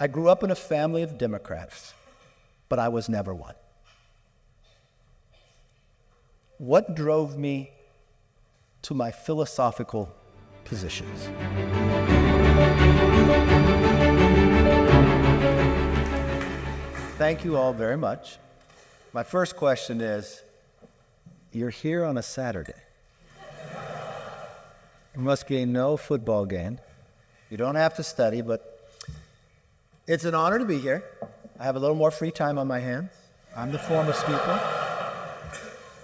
I grew up in a family of Democrats, but I was never one. What drove me to my philosophical positions? Thank you all very much. My first question is, you're here on a Saturday. There must be no football game. You don't have to study, but it's an honor to be here. I have a little more free time on my hands. I'm the former speaker.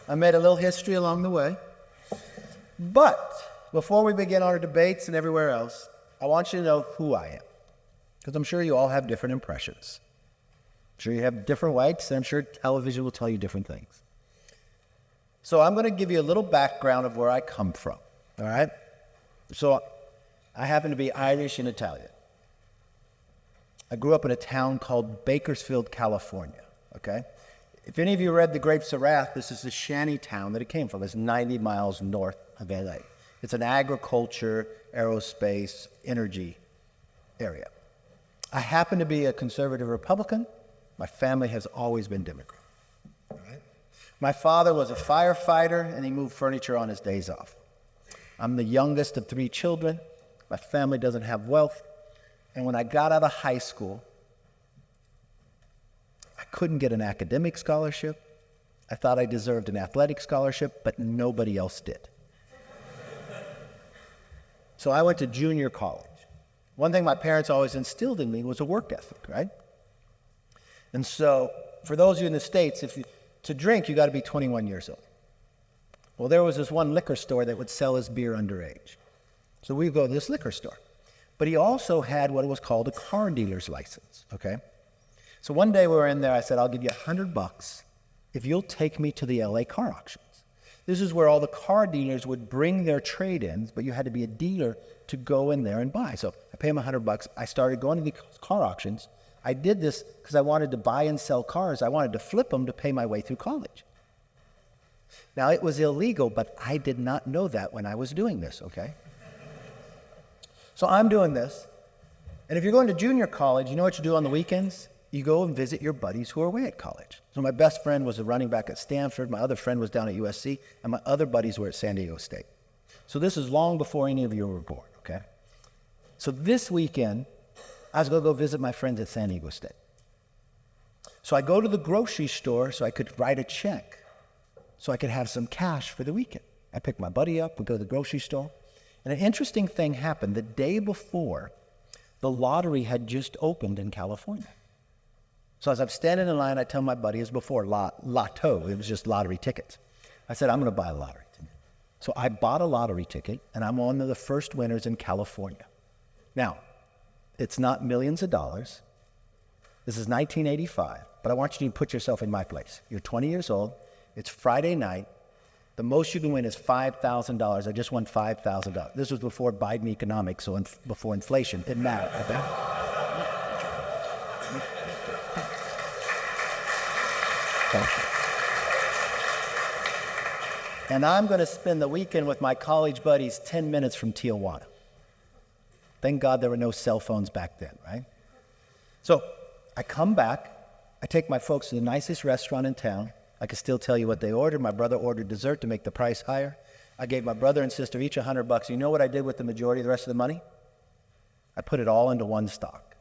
I made a little history along the way. But before we begin our debates and everywhere else, I want you to know who I am, because I'm sure you all have different impressions. I'm sure you have different likes, and I'm sure television will tell you different things. So I'm going to give you a little background of where I come from, all right? So I happen to be Irish and Italian. I grew up in a town called Bakersfield, California, okay? If any of you read The Grapes of Wrath, this is the shanty town that it came from. It's 90 miles north of LA. It's an agriculture, aerospace, energy area. I happen to be a conservative Republican. My family has always been Democrat. All right? My father was a firefighter, and he moved furniture on his days off. I'm the youngest of 3 children. My family doesn't have wealth. And when I got out of high school, I couldn't get an academic scholarship. I thought I deserved an athletic scholarship, but nobody else did. So I went to junior college. One thing my parents always instilled in me was a work ethic, right? And so for those of you in the States, to drink, you got to be 21 years old. Well, there was this one liquor store that would sell his beer underage. So we go to this liquor store. But he also had what was called a car dealer's license, okay? So one day we were in there, I said, I'll give you $100 if you'll take me to the LA car auctions. This is where all the car dealers would bring their trade-ins, but you had to be a dealer to go in there and buy. So I paid him $100. I started going to the car auctions. I did this because I wanted to buy and sell cars. I wanted to flip them to pay my way through college. Now, it was illegal, but I did not know that when I was doing this, okay? So I'm doing this. And if you're going to junior college, you know what you do on the weekends? You go and visit your buddies who are away at college. So my best friend was a running back at Stanford. My other friend was down at USC. And my other buddies were at San Diego State. So this is long before any of you were born, okay? So this weekend, I was going to go visit my friends at San Diego State. So I go to the grocery store so I could write a check, so I could have some cash for the weekend. I pick my buddy up, we go to the grocery store, and an interesting thing happened. The day before, the lottery had just opened in California. So as I'm standing in line, I tell my buddy, as before, lotto, it was just lottery tickets. I said, I'm going to buy a lottery ticket. So I bought a lottery ticket, and I'm one of the first winners in California. Now, it's not millions of dollars. This is 1985, but I want you to put yourself in my place. You're 20 years old. It's Friday night. The most you can win is $5,000. I just won $5,000. This was before Biden economics, so before inflation. It mattered. Okay? And I'm going to spend the weekend with my college buddies 10 minutes from Tijuana. Thank God there were no cell phones back then, right? So I come back. I take my folks to the nicest restaurant in town. I can still tell you what they ordered. My brother ordered dessert to make the price higher. I gave my brother and sister each $100. You know what I did with the majority of the rest of the money? I put it all into one stock.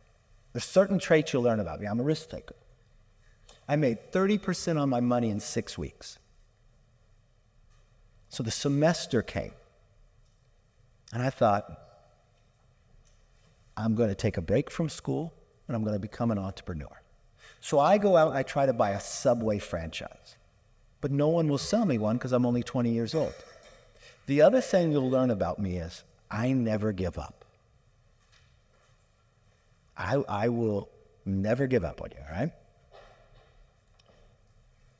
There's certain traits you'll learn about me. I'm a risk taker. I made 30% on my money in 6 weeks. So the semester came, and I thought, I'm going to take a break from school, and I'm going to become an entrepreneur. So I go out and I try to buy a Subway franchise. But no one will sell me one because I'm only 20 years old. The other thing you'll learn about me is I never give up. I will never give up on you, all right?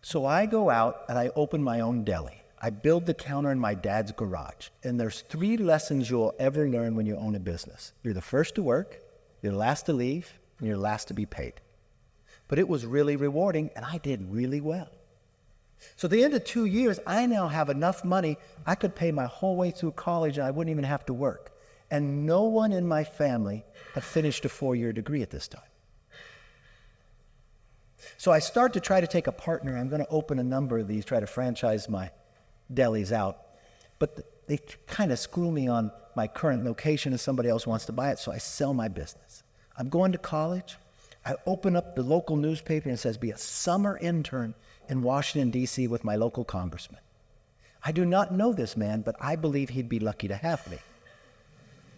So I go out and I open my own deli. I build the counter in my dad's garage. And there's 3 lessons you'll ever learn when you own a business. You're the first to work, you're the last to leave, and you're the last to be paid. But it was really rewarding, and I did really well. So at the end of 2 years, I now have enough money, I could pay my whole way through college, and I wouldn't even have to work. And no one in my family had finished a 4-year degree at this time. So I start to try to take a partner. I'm going to open a number of these, try to franchise my delis out. But they kind of screw me on my current location and somebody else wants to buy it, so I sell my business. I'm going to college. I open up the local newspaper and it says, be a summer intern in Washington, D.C. with my local congressman. I do not know this man, but I believe he'd be lucky to have me.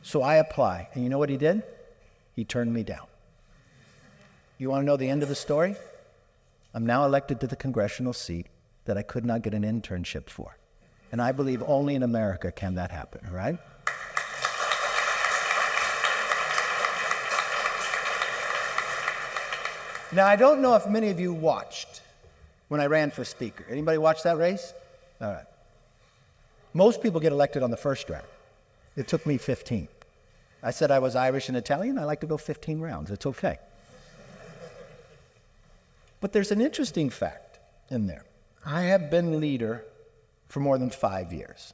So I apply. And you know what he did? He turned me down. You want to know the end of the story? I'm now elected to the congressional seat that I could not get an internship for. And I believe only in America can that happen, right? Now, I don't know if many of you watched when I ran for speaker. Anybody watch that race? All right. Most people get elected on the first round. It took me 15. I said I was Irish and Italian. I like to go 15 rounds. It's okay. But there's an interesting fact in there. I have been leader for more than 5 years.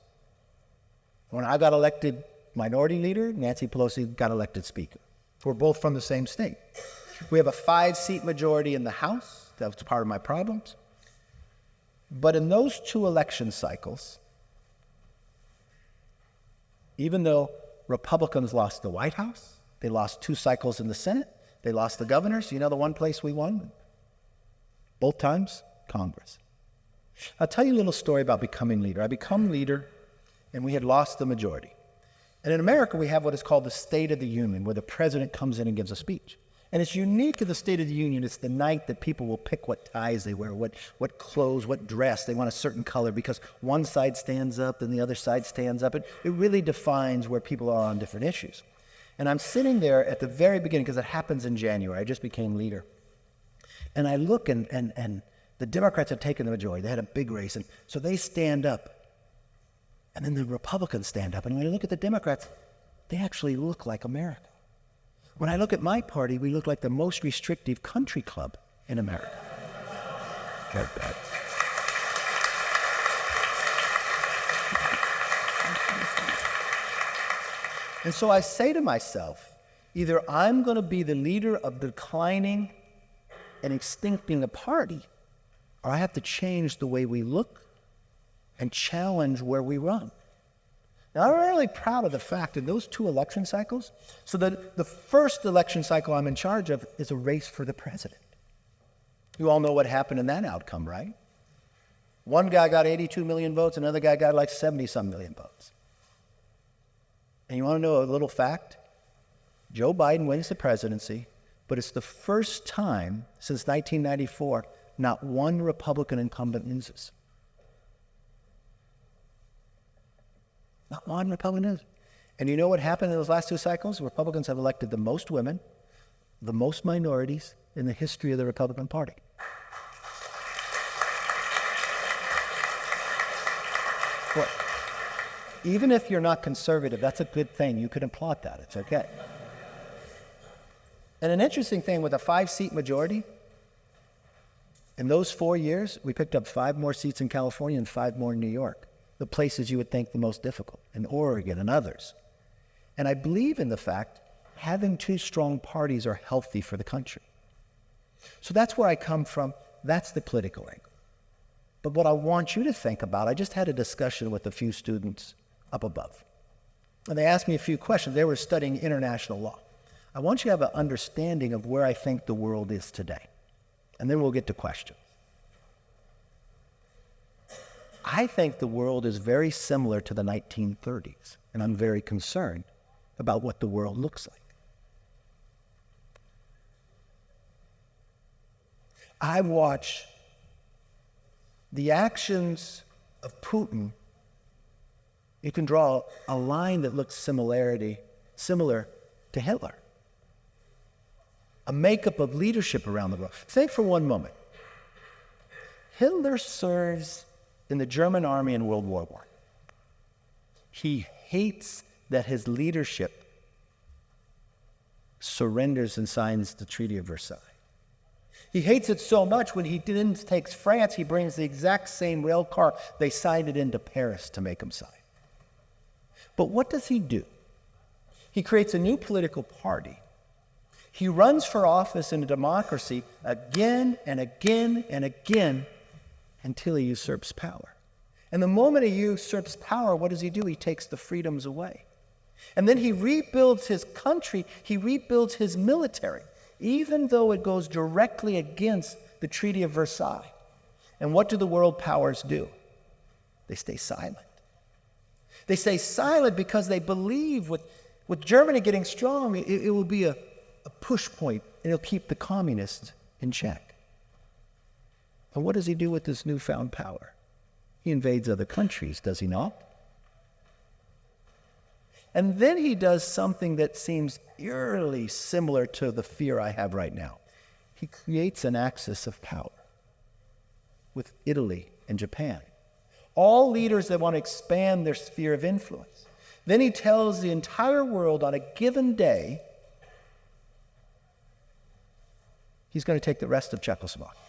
When I got elected minority leader, Nancy Pelosi got elected speaker. We're both from the same state. We have a 5-seat majority in the House. That was part of my problems. But in those 2 election cycles, even though Republicans lost the White House, they lost 2 cycles in the Senate, they lost the governors, you know the one place we won? Both times, Congress. I'll tell you a little story about becoming leader. I become leader, and we had lost the majority. And in America, we have what is called the State of the Union, where the president comes in and gives a speech. And it's unique to the State of the Union. It's the night that people will pick what ties they wear, what clothes, what dress. They want a certain color because one side stands up and the other side stands up. It really defines where people are on different issues. And I'm sitting there at the very beginning, because it happens in January. I just became leader. And I look, and the Democrats have taken the majority. They had a big race. And so they stand up. And then the Republicans stand up. And when I look at the Democrats, they actually look like America. When I look at my party, we look like the most restrictive country club in America. Get that. And so I say to myself, either I'm going to be the leader of the declining and extincting the party, or I have to change the way we look and challenge where we run. Now, I'm really proud of the fact in those 2 election cycles, so that the first election cycle I'm in charge of is a race for the president. You all know what happened in that outcome, right? One guy got 82 million votes, another guy got like 70-some million votes. And you want to know a little fact? Joe Biden wins the presidency, but it's the first time since 1994 not one Republican incumbent loses. Not one Republican loses. And you know what happened in those last 2 cycles? Republicans have elected the most women, the most minorities in the history of the Republican Party. Well, even if you're not conservative, that's a good thing. You could applaud that. It's okay. And an interesting thing with a 5-seat majority, in those 4 years, we picked up 5 more seats in California and 5 more in New York, the places you would think the most difficult, in Oregon and others. And I believe in the fact having 2 strong parties are healthy for the country. So that's where I come from. That's the political angle. But what I want you to think about, I just had a discussion with a few students up above. And they asked me a few questions. They were studying international law. I want you to have an understanding of where I think the world is today. And then we'll get to questions. I think the world is very similar to the 1930s, and I'm very concerned about what the world looks like. I watch the actions of Putin. You can draw a line that looks similar to Hitler. A makeup of leadership around the world. Think for one moment. Hitler serves in the German army in World War I. He hates that his leadership surrenders and signs the Treaty of Versailles. He hates it so much when he then takes France, he brings the exact same rail car. They signed it into Paris to make him sign. But what does he do? He creates a new political party. He runs for office in a democracy again and again and again until he usurps power. And the moment he usurps power, what does he do? He takes the freedoms away. And then he rebuilds his country, he rebuilds his military, even though it goes directly against the Treaty of Versailles. And what do the world powers do? They stay silent. They stay silent because they believe with Germany getting strong, it will be a push point, and it'll keep the communists in check. And what does he do with this newfound power? He invades other countries, does he not? And then he does something that seems eerily similar to the fear I have right now. He creates an axis of power with Italy and Japan. All leaders that want to expand their sphere of influence. Then he tells the entire world on a given day, he's going to take the rest of Czechoslovakia.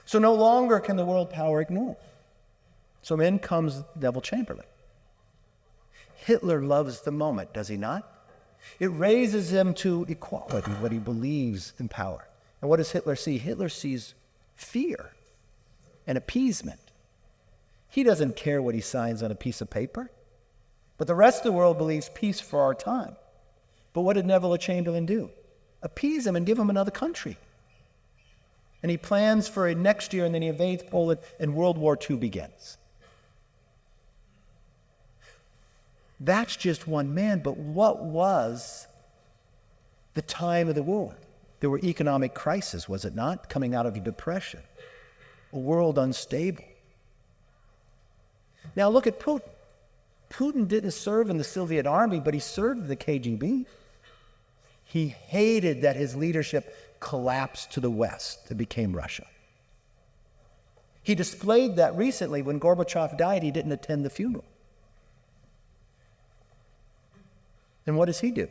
So no longer can the world power ignore. So in comes Neville Chamberlain. Hitler loves the moment, does he not? It raises him to equality, what he believes in power. And what does Hitler see? Hitler sees fear and appeasement. He doesn't care what he signs on a piece of paper. But the rest of the world believes peace for our time. But what did Neville Chamberlain do? Appease him and give him another country. And he plans for a next year, and then he invades Poland, and World War II begins. That's just one man, but what was the time of the world? There were economic crises, was it not? Coming out of a depression, a world unstable. Now look at Putin. Putin didn't serve in the Soviet army, but he served the KGB. He hated that his leadership collapsed to the West and became Russia. He displayed that recently when Gorbachev died. He didn't attend the funeral. And what does he do?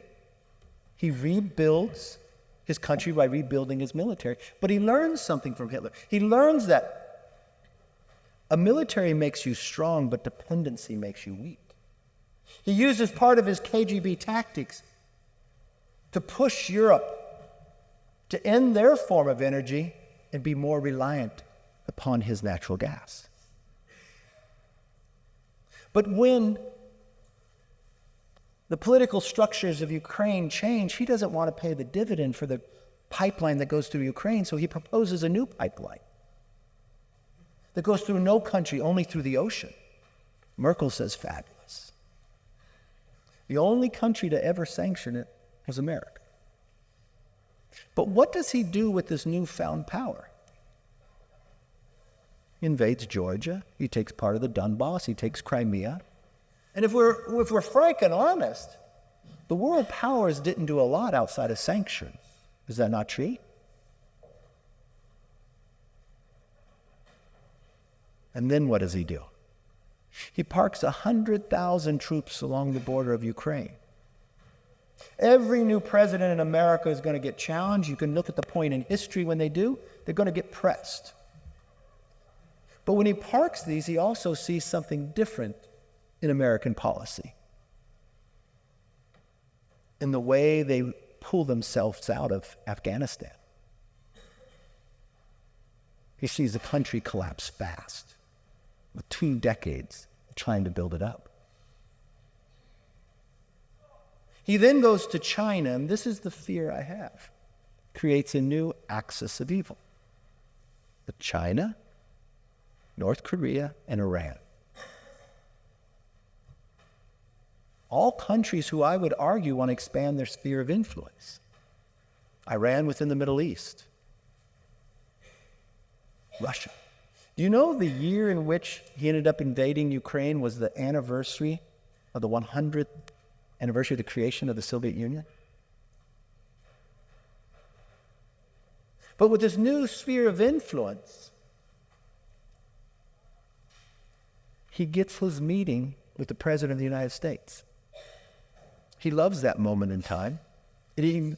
He rebuilds his country by rebuilding his military. But he learns something from Hitler. He learns that a military makes you strong, but dependency makes you weak. He uses part of his KGB tactics to push Europe to end their form of energy and be more reliant upon his natural gas. But when the political structures of Ukraine change, he doesn't want to pay the dividend for the pipeline that goes through Ukraine, so he proposes a new pipeline that goes through no country, only through the ocean. Merkel says, fabulous. The only country to ever sanction it was America. But what does he do with this newfound power? He invades Georgia. He takes part of the Donbass. He takes Crimea. And if we're frank and honest, the world powers didn't do a lot outside of sanctions. Is that not true? And then what does he do? He parks 100,000 troops along the border of Ukraine. Every new president in America is going to get challenged. You can look at the point in history when they do. They're going to get pressed. But when he parks these, he also sees something different in American policy, in the way they pull themselves out of Afghanistan. He sees the country collapse fast, with 2 decades trying to build it up. He then goes to China, and this is the fear I have, creates a new axis of evil. With China, North Korea, and Iran. All countries who I would argue want to expand their sphere of influence. Iran within the Middle East. Russia. Do you know the year in which he ended up invading Ukraine was the anniversary of the 100th anniversary of the creation of the Soviet Union? But with this new sphere of influence, he gets his meeting with the President of the United States. He loves that moment in time. It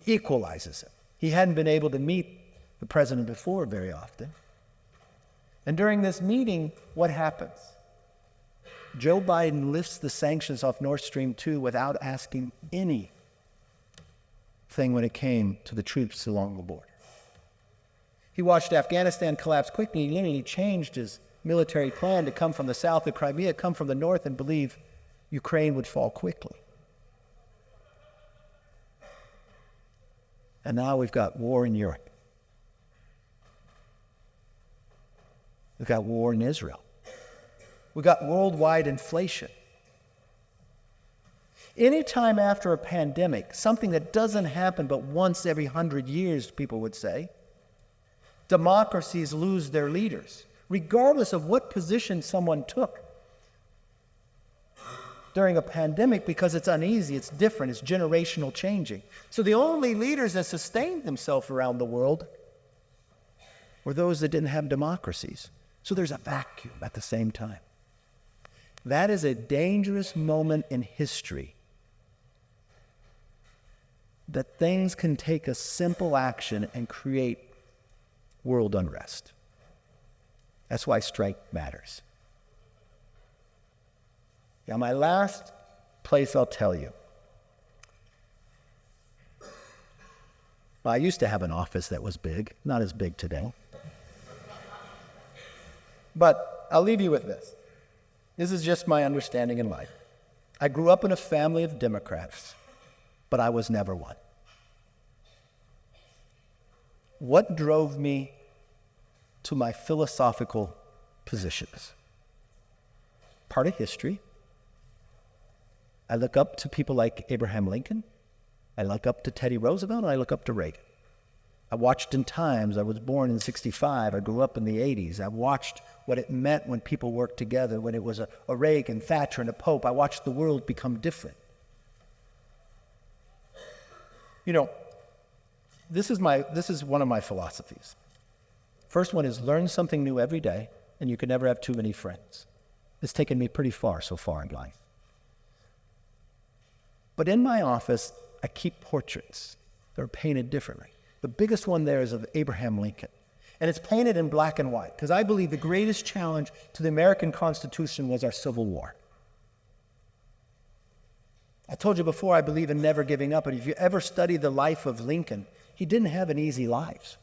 equalizes him. He hadn't been able to meet the president before very often. And during this meeting, what happens? Joe Biden lifts the sanctions off Nord Stream 2 without asking any thing when it came to the troops along the border. He watched Afghanistan collapse quickly, and he changed his military plan to come from the south of Crimea, come from the north, and believe Ukraine would fall quickly. And now we've got war in Europe. We've got war in Israel. We've got worldwide inflation. Anytime after a pandemic, something that doesn't happen but once every 100 years, people would say, democracies lose their leaders, regardless of what position someone took during a pandemic, because it's uneasy, it's different, it's generational changing. So the only leaders that sustained themselves around the world were those that didn't have democracies. So there's a vacuum at the same time. That is a dangerous moment in history, that things can take a simple action and create world unrest. That's why strike matters. Now, my last place I'll tell you. Well, I used to have an office that was big, not as big today. But I'll leave you with this. This is just my understanding in life. I grew up in a family of Democrats, but I was never one. What drove me to my philosophical positions? Part of history. I look up to people like Abraham Lincoln. I look up to Teddy Roosevelt, and I look up to Reagan. I watched in times. I was born in 1965. I grew up in the 1980s. I watched what it meant when people worked together, when it was a Reagan, Thatcher, and a Pope. I watched the world become different. You know, this is one of my philosophies. First one is learn something new every day, and you can never have too many friends. It's taken me pretty far so far in life. But in my office, I keep portraits that are painted differently. The biggest one there is of Abraham Lincoln. And it's painted in black and white, because I believe the greatest challenge to the American Constitution was our Civil War. I told you before, I believe in never giving up, but if you ever study the life of Lincoln, he didn't have an easy life.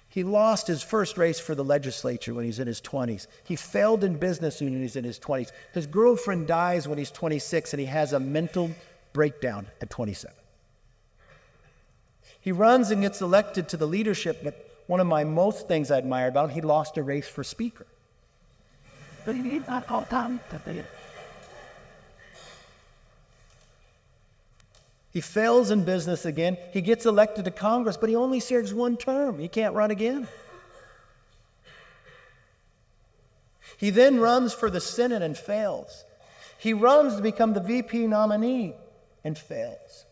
He lost his first race for the legislature when he's in his 20s. He failed in business when he's in his 20s. His girlfriend dies when he's 26, and he has a mental breakdown at 27. He runs and gets elected to the leadership, but one of my most things I admire about him, he lost a race for speaker. But he did not all time. He fails in business again. He gets elected to Congress, but he only serves one term. He can't run again. He then runs for the Senate and fails. He runs to become the VP nominee and fails.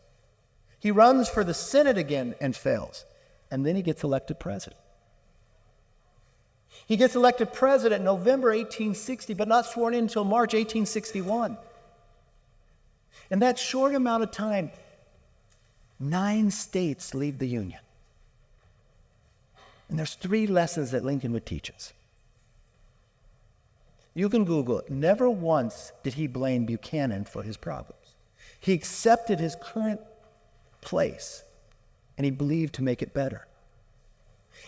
He runs for the Senate again and fails. And then he gets elected president. He gets elected president in November 1860, but not sworn in until March 1861. In that short amount of time, 9 states leave the Union. And there's 3 lessons that Lincoln would teach us. You can Google it. Never once did he blame Buchanan for his problems. He accepted his current place, and he believed to make it better.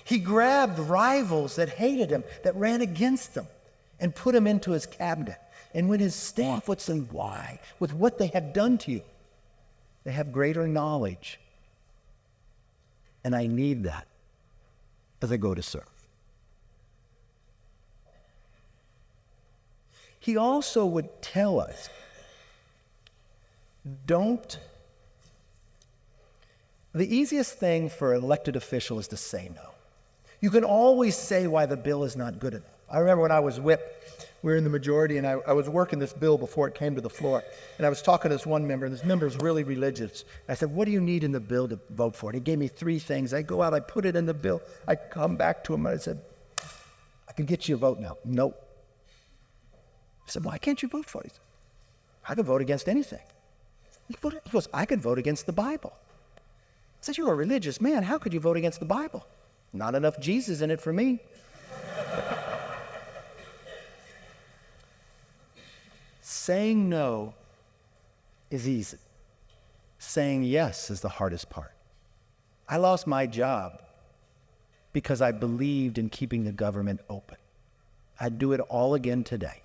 He grabbed rivals that hated him, that ran against him, and put him into his cabinet. And when his staff would say, why? With what they have done to you, they have greater knowledge. And I need that as I go to serve. He also would tell us, the easiest thing for an elected official is to say no. You can always say why the bill is not good enough. I remember when I was whipped, we were in the majority, and I was working this bill before it came to the floor. And I was talking to this one member, and this member was really religious. I said, what do you need in the bill to vote for it? He gave me 3 things. I go out, I put it in the bill. I come back to him, and I said, I can get you a vote now. Nope. I said, why can't you vote for it? He said, I can vote against anything. He goes, I could vote against the Bible. I said, you're a religious man. How could you vote against the Bible? Not enough Jesus in it for me. Saying no is easy. Saying yes is the hardest part. I lost my job because I believed in keeping the government open. I'd do it all again today.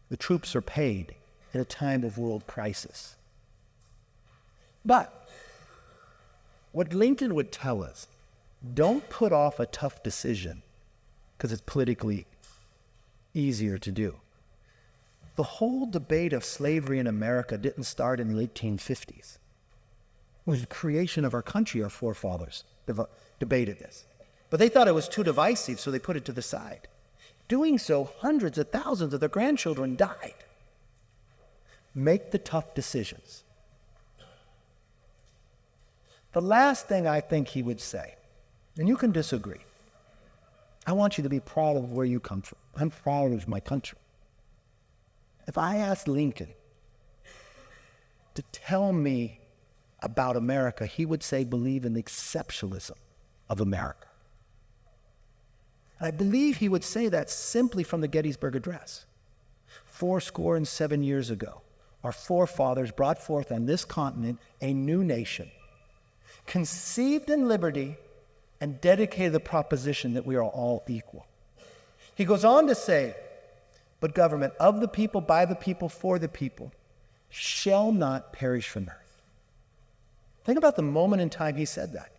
The troops are paid at a time of world crisis. But what Lincoln would tell us, don't put off a tough decision because it's politically easier to do. The whole debate of slavery in America didn't start in the 1850s. It was the creation of our country. Our forefathers debated this. But they thought it was too divisive, so they put it to the side. Doing so, hundreds of thousands of their grandchildren died. Make the tough decisions. The last thing I think he would say, and you can disagree, I want you to be proud of where you come from. I'm proud of my country. If I asked Lincoln to tell me about America, he would say, believe in the exceptionalism of America. And I believe he would say that simply from the Gettysburg Address. 77 years ago, our forefathers brought forth on this continent a new nation, conceived in liberty and dedicated the proposition that we are all equal. He goes on to say, but government of the people, by the people, for the people, shall not perish from earth. Think about the moment in time he said that.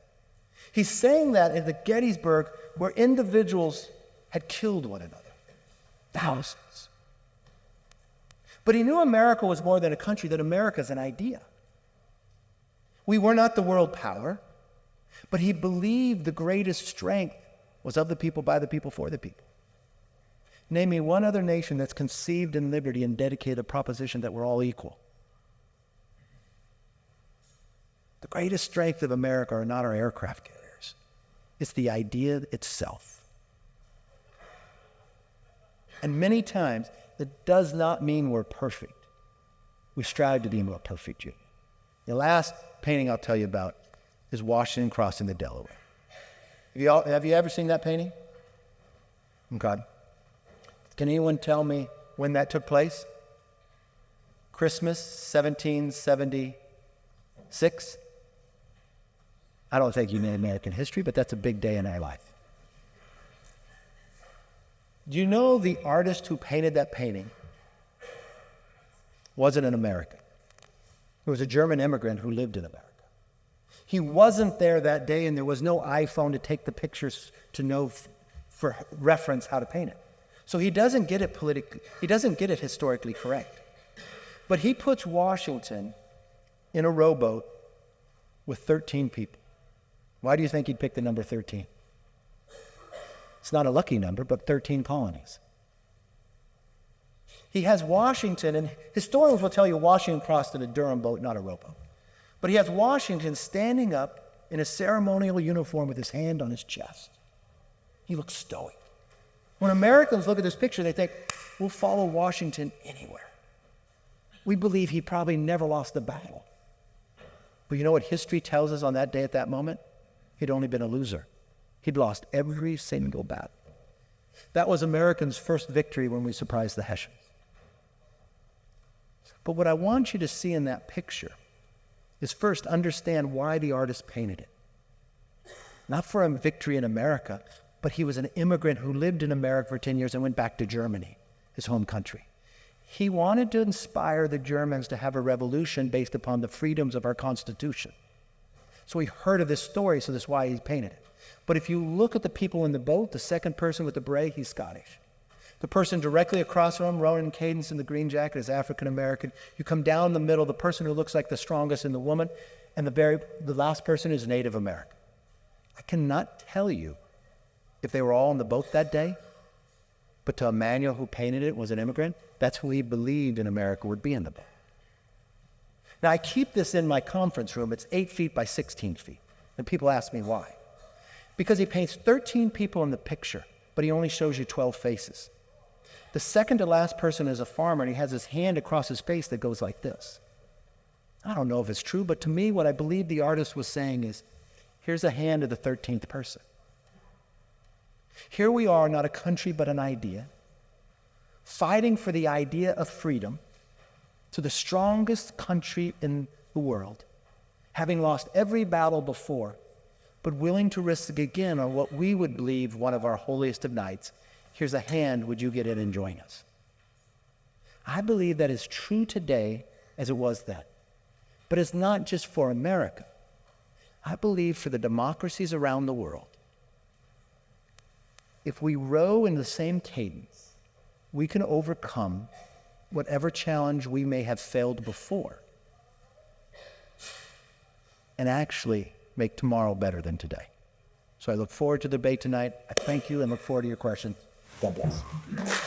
He's saying that in the Gettysburg where individuals had killed one another, thousands. But he knew America was more than a country, that America is an idea. We were not the world power, but he believed the greatest strength was of the people, by the people, for the people. Name me one other nation that's conceived in liberty and dedicated a proposition that we're all equal. The greatest strength of America are not our aircraft carriers. It's the idea itself. And many times, that does not mean we're perfect. We strive to be more perfect. The last painting I'll tell you about is Washington crossing the Delaware. Have you ever seen that painting? Okay. Can anyone tell me when that took place? Christmas 1776? I don't think you know American history, but that's a big day in our life. Do you know the artist who painted that painting wasn't an American? He was a German immigrant who lived in America. He wasn't there that day, and there was no iPhone to take the pictures to know for reference how to paint it. So he doesn't get it politically, he doesn't get it historically correct. But he puts Washington in a rowboat with 13 people. Why do you think he'd pick the number 13? It's not a lucky number, but 13 colonies. He has Washington, and historians will tell you Washington crossed in a Durham boat, not a rowboat. But he has Washington standing up in a ceremonial uniform with his hand on his chest. He looks stoic. When Americans look at this picture, they think, we'll follow Washington anywhere. We believe he probably never lost a battle. But you know what history tells us on that day at that moment? He'd only been a loser. He'd lost every single battle. That was Americans' first victory when we surprised the Hessians. But what I want you to see in that picture is first understand why the artist painted it. Not for a victory in America, but he was an immigrant who lived in America for 10 years and went back to Germany, his home country. He wanted to inspire the Germans to have a revolution based upon the freedoms of our Constitution. So he heard of this story, so that's why he painted it. But if you look at the people in the boat, the second person with the beret, he's Scottish. The person directly across from him, Ronan Cadence in the green jacket, is African-American. You come down the middle, the person who looks like the strongest in the woman, and the last person is Native American. I cannot tell you if they were all on the boat that day, but to Emmanuel, who painted it, was an immigrant. That's who he believed in America would be in the boat. Now, I keep this in my conference room. It's 8 feet by 16 feet. And people ask me why. Because he paints 13 people in the picture, but he only shows you 12 faces. The second to last person is a farmer, and he has his hand across his face that goes like this. I don't know if it's true, but to me, what I believe the artist was saying is, here's a hand of the 13th person. Here we are, not a country, but an idea, fighting for the idea of freedom to the strongest country in the world, having lost every battle before, but willing to risk again on what we would believe one of our holiest of nights. Here's a hand, would you get in and join us? I believe that is true today as it was then. But it's not just for America. I believe for the democracies around the world. If we row in the same cadence, we can overcome whatever challenge we may have failed before and actually make tomorrow better than today. So I look forward to the debate tonight. I thank you and look forward to your questions. God bless.